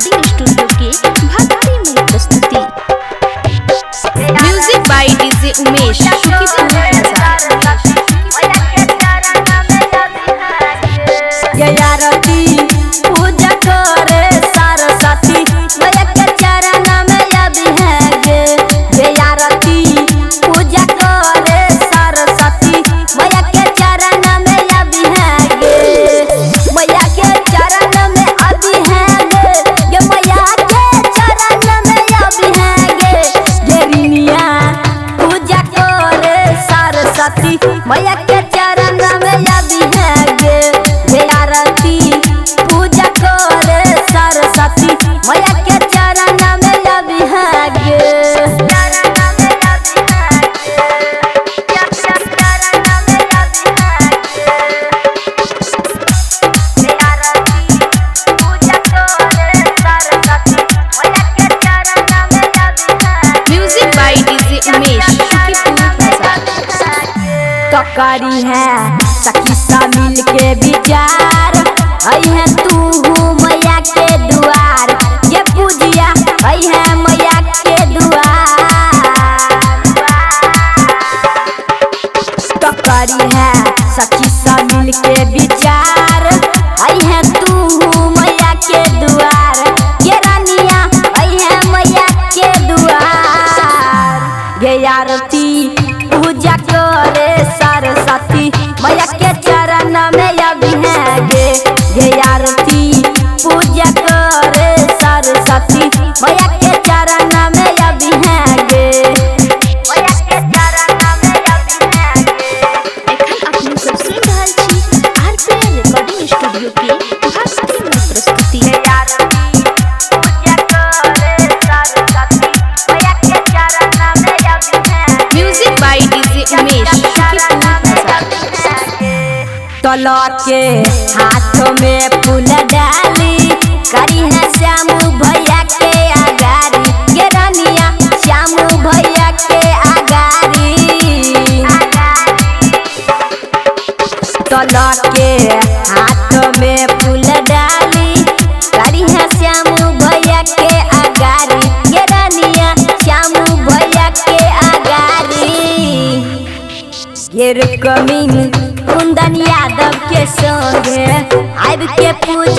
Recording studio के भक्ति में प्रस्तुति। Music by DJ Umesh Shukipur Bazar. पूजा करे सरस्वती मैया के चरण में अभी है गे आरती। पूजा करे सरस्वती मैया के चरण में अभी है गे। मैया के चरण में अभी है गे मैया के चरण में अभी है गे रिनिया। पूजा करे सरस्वती मैया के चरण में अभी है गे आरती। पूजा करे सरस्वती मैया के चरण में अभी है गे। Music by DJ Umesh Shukipur Bazar. तो करी है सखी सा मिल के विचार आई है तू मैया के दुआर। ये पूजिया आई है मैया के दुआर। तो करी है सखी सा मिल के विचार आई है तू मैया के दुआर। ये रानिया आई है मैया के दुआर। ये आरती पूजा करे सरस्वती मैया के चरण में अभी है गे आरती। पूजा करे सरस्वती मैया के चरण में अभी है गे। मैया के चरण में अभी है गे। एखन अपने सब सुन रहल छी आरपीएल रिकॉर्डिंग स्टूडियो के भक्ति में प्रस्तुति। पूजा करे सरस्वती मैया के चरण में अभी है। Music by DJ Umesh Shukipur Bazar. तला के हाथों में फूल डाली करी है श्यामू भैया के आगारी। ये रानिया श्यामू भैया के आगारी। तला के हाथों में फूल डाली करी है श्यामू भैया के आगारी। ये रानिया श्यामू भैया के आगारी। ये रुकमिन कुंदन यादव के संगे आब के पूजा